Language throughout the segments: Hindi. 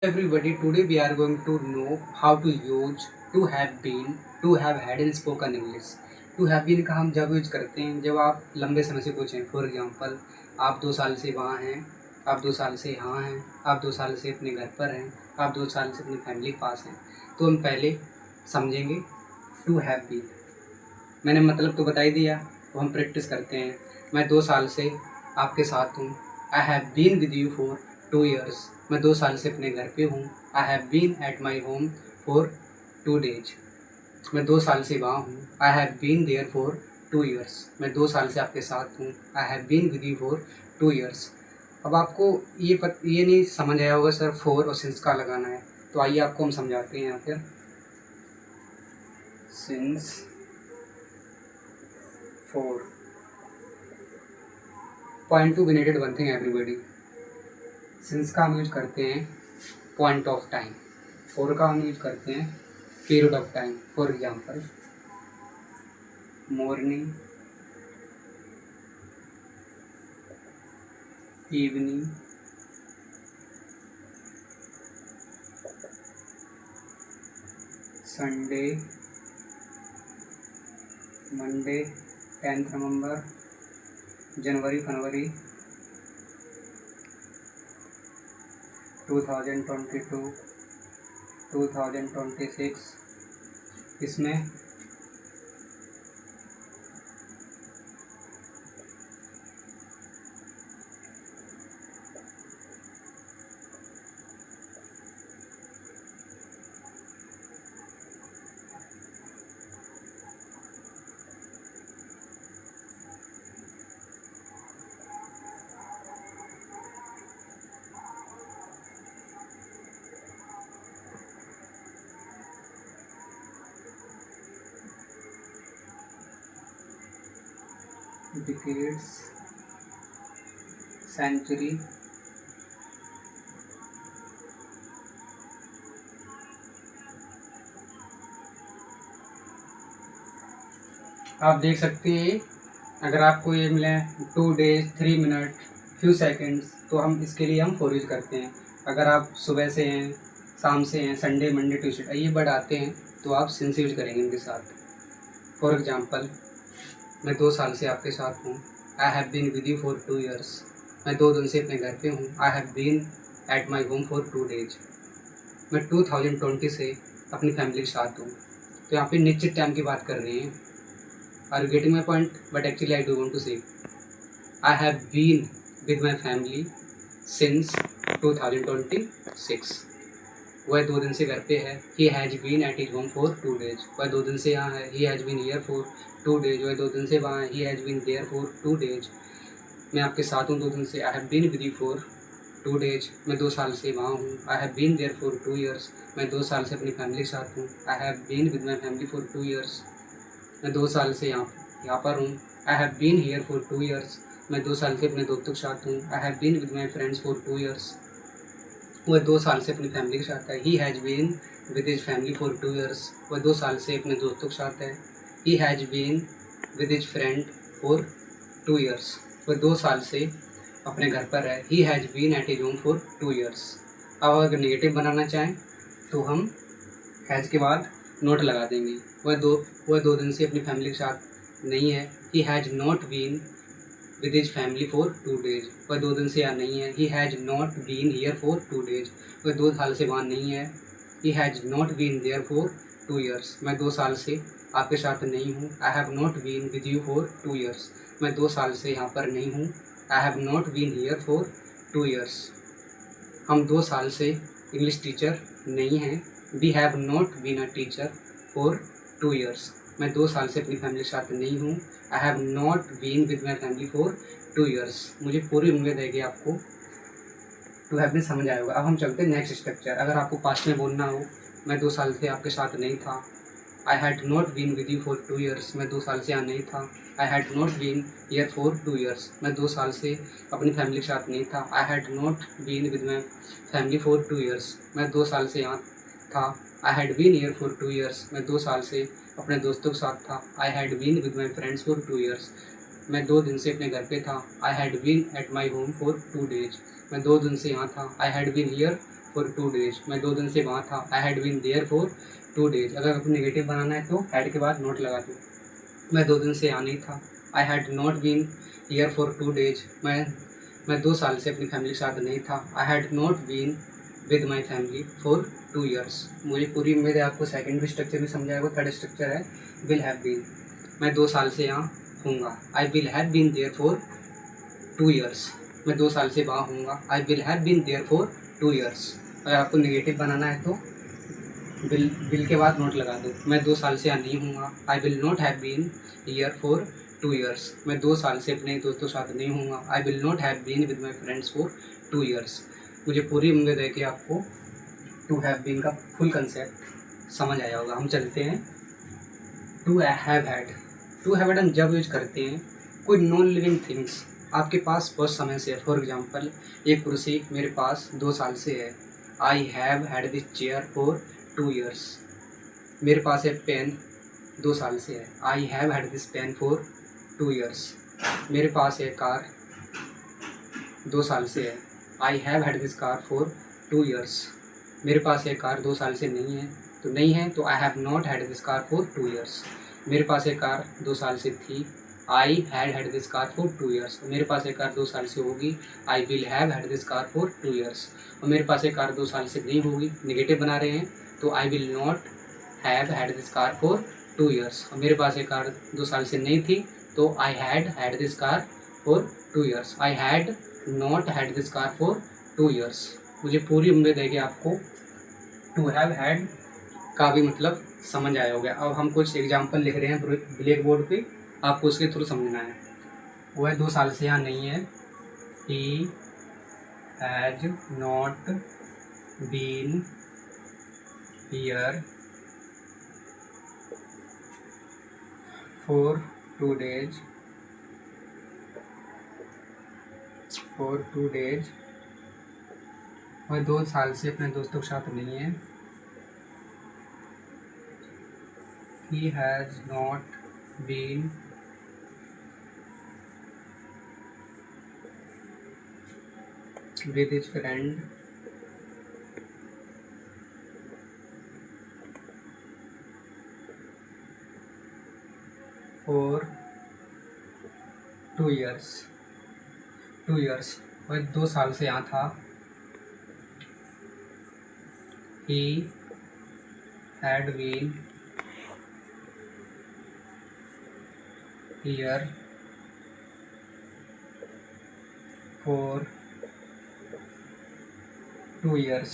Everybody, today we are going to know how to use to have been, to have had in spoken English. To have been का हम जब यूज करते हैं जब आप लंबे समय से पूछें। फॉर एग्जांपल, आप 2 साल से वहाँ हैं, आप 2 साल से यहाँ हैं, आप 2 साल से अपने घर पर हैं, आप 2 साल से अपनी फैमिली के पास हैं। तो हम पहले समझेंगे टू हैव बीन। मैंने मतलब तो बता ही दिया, तो हम प्रैक्टिस करते हैं। मैं 2 साल से आपके साथ हूँ। I have been with you for 2 years। मैं 2 साल से अपने घर पे हूँ। I have been at my home for 2 days। मैं 2 साल से वहाँ हूँ। I have been there for 2 years। मैं 2 साल से आपके साथ हूँ। I have been with you for 2 years। अब आपको ये नहीं समझ आया होगा सर फॉर और सिंस का लगाना है, तो आइए आपको हम समझाते हैं यहाँ पर। Since, for. Point to be noted one thing everybody. Since का हम यूज करते हैं पॉइंट ऑफ टाइम, फॉर का हम यूज करते हैं period of time. For example, morning, evening, Sunday, Monday, 10th नवंबर, जनवरी फरवरी 2022, 2026। इसमें डिकेड्स, सेंचुरी, आप देख सकते हैं। अगर आपको ये मिले 2 days 3 मिनट फ्यू सेकेंड्स, तो हम इसके लिए हम फॉर यूज करते हैं। अगर आप सुबह से हैं, शाम से हैं, संडे मंडे ट्यूसडे ये वर्ड आते हैं, तो आप सिंस यूज करेंगे इनके साथ। फॉर एग्जांपल, मैं 2 साल से आपके साथ हूँ। I have been with you for 2 years। मैं 2 दिन से अपने घर पे हूँ। I have been at my home for 2 days। मैं 2020 से अपनी फैमिली के साथ हूँ। तो यहाँ पे निश्चित टाइम की बात कर रहे हैं। Are you getting my point? But actually I do want to say I have been with my family since 2026। वह 2 दिन से घर पे है। He has been at his home for 2 days। वह 2 दिन से यहाँ है। He has been here for 2 days। वह 2 दिन से वहाँ है। He has been there for 2 days। मैं आपके साथ हूँ 2 दिन से। I have been with you for 2 days। मैं 2 साल से वहाँ हूँ। I have been there for 2 years। मैं 2 साल से अपनी फैमिली के साथ हूँ। I have been with my family for 2 years। मैं 2 साल से यहाँ पर हूँ। I have been here for 2 years। मैं 2 साल से अपने दोस्तों के साथ हूँ। I have been with my friends for 2 years। वह 2 साल से अपनी फैमिली के साथ है। He has been with his family for 2 years। वह 2 साल से अपने दोस्तों के साथ है। He has been with his friend for 2 years। वह 2 साल से अपने घर पर है। He has been at his home for 2 years। अब अगर नेगेटिव बनाना चाहें तो हम हैज़ के बाद नोट लगा देंगे। वह दो दिन से अपनी फैमिली के साथ नहीं है। He has not been with his family for 2 days। वह 2 दिन से यहाँ नहीं है। He has not been here for 2 days। वह 2 साल से वहाँ नहीं है। He has not been there for 2 years। मैं 2 साल से आपके साथ नहीं हूँ। I have not been with you for 2 years। मैं 2 साल से यहाँ पर नहीं हूँ। I have not been here for 2 years। हम 2 साल से इंग्लिश टीचर नहीं हैं। We have not been a teacher for 2 years। मैं 2 साल से अपनी फैमिली के साथ नहीं हूँ। I have not been with my family for 2 years। मुझे पूरी उम्मीद है कि आपको टू हैव बीन समझ आया होगा। अब हम चलते हैं नेक्स्ट स्ट्रक्चर। अगर आपको पास्ट में बोलना हो, मैं 2 साल से आपके साथ नहीं था। I had not been with you for 2 years। मैं 2 साल से यहाँ नहीं था। I had not been here for 2 years। मैं 2 साल से अपनी फैमिली के साथ नहीं था। I had not been with my family for 2 years। मैं 2 साल से यहाँ था। I had been here for 2 years। मैं 2 साल से अपने दोस्तों के साथ था। I had been with my friends for 2 years। मैं 2 दिन से अपने घर पे था। I had been at my home for 2 days। मैं 2 दिन से यहाँ था। I had been here for 2 days, मैं 2 दिन से वहाँ था। I had been there for 2 days, अगर आपको नेगेटिव बनाना है तो हैड के बाद नॉट लगा दो। मैं 2 दिन से यहाँ नहीं था। I had not been here for 2 days, मैं 2 साल से अपनी फैमिली के साथ नहीं था। I had not been with my family for 2 years. मुझे पूरी उम्मीद है आपको सेकेंड भी स्ट्रक्चर भी समझ आएगा। थर्ड स्ट्रक्चर है विल हैव बीन, मैं 2 साल से यहाँ हूँगा। I will have been there for 2 years, मैं 2 साल से वहाँ हूँगा। I will have been there for 2 years, अगर आपको नेगेटिव बनाना है तो विल के बाद नोट लगा दो। मैं 2 साल से यहाँ नहीं हूँगा। I will not have been here for 2 years, मैं 2 साल से अपने दोस्तों के साथ नहीं हूँगा। I will not have been with my friends for 2 years. मुझे पूरी उम्मीद है कि आपको टू हैव बीन का फुल कंसेप्ट समझ आया होगा। हम चलते हैं to have had. To have had हम जब यूज करते हैं कोई नॉन लिविंग थिंग्स आपके पास बहुत समय से है। फॉर एग्जाम्पल, एक कुर्सी मेरे पास 2 साल से है। I have had this chair for 2 years, मेरे पास एक पेन 2 साल से है। I have had this pen for 2 years, मेरे पास एक कार 2 साल से है। I have had this car for 2 years, मेरे पास एक कार 2 साल से नहीं है तो आई have not had this car for 2 years. मेरे पास एक कार 2 साल से थी। I had this car for 2 years, मेरे पास एक कार 2 साल से होगी। आई will have had this car for 2 years, और मेरे पास एक कार 2 साल से नहीं होगी। निगेटिव बना रहे हैं तो आई will not have had this car for 2 years, और मेरे पास एक कार 2 साल से नहीं थी तो I had this car for 2 years. I had not had this car for 2 years. मुझे पूरी उम्मीद है कि आपको टू हैव हैड का भी मतलब समझ आया होगा। अब हम कुछ एग्जाम्पल लिख रहे हैं ब्लैक बोर्ड पे, आपको उसके थ्रू समझना है। वो है 2 साल से यहाँ नहीं है। He has not been here for 2 days और 2 साल से अपने दोस्तों के साथ नहीं है। He has not been with his friend for 2 years। और 2 साल से यहाँ था। He had been here for 2 years।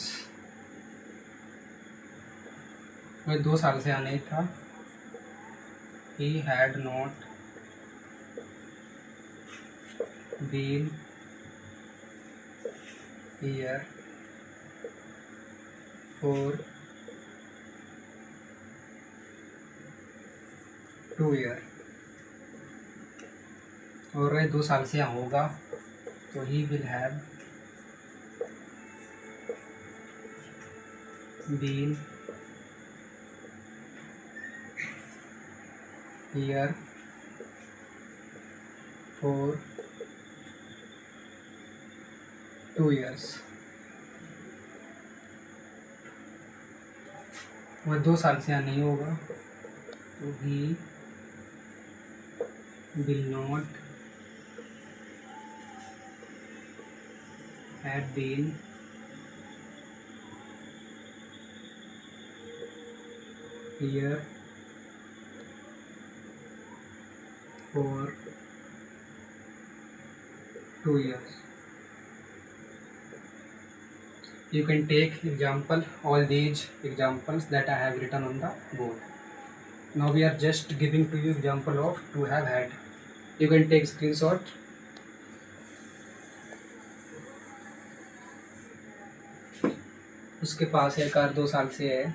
मैं 2 साल से यहाँ नहीं था। He had not been here for 2 years। और 2 साल से यहाँ होगा तो he will have been here for 2 years। वह 2 साल से यहाँ नहीं होगा तो he will not have been here for 2 years। You can take example all these examples that I have written on the board. Now we are just giving to you example of to have had. You can take screenshot. उसके पास है कार 2 साल से है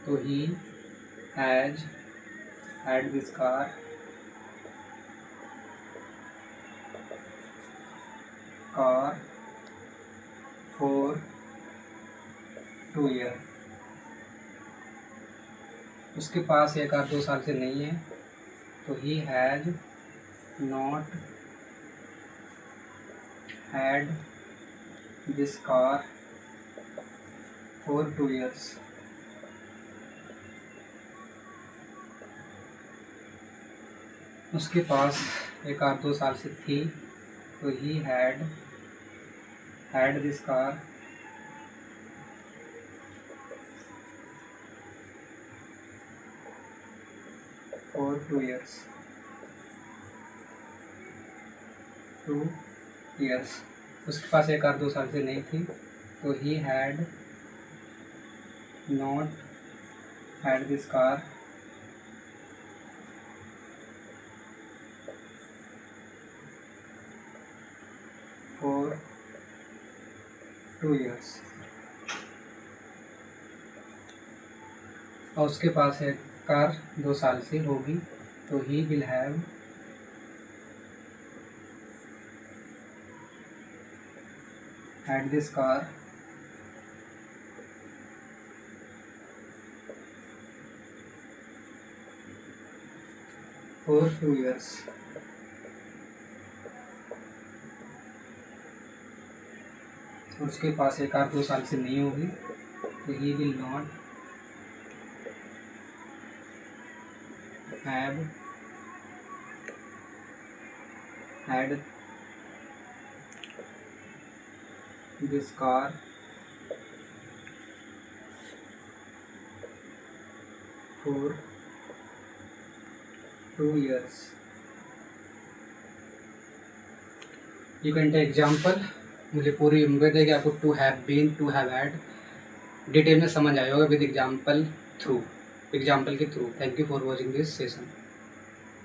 तो he has had this car for 2 years। उसके पास ये कार 2 साल से नहीं है तो ही has not had this car for 2 years. उसके पास एक कार 2 साल से थी, तो he had this car for 2 years. 2 years. उसके पास एक कार 2 साल से नहीं थी, तो he had not had this car for 2 years. और उसके पास एक कार 2 साल से होगी, तो he will have had this car for 2 years. उसके पास एक कार 2 साल से नहीं होगी, तो he will not have had this car for 2 years. You can take example. मुझे पूरी उम्मीद है कि आपको to have been, to have had detail में समझ आएगा विद एग्जाम्पल के through. Thank you for watching this session.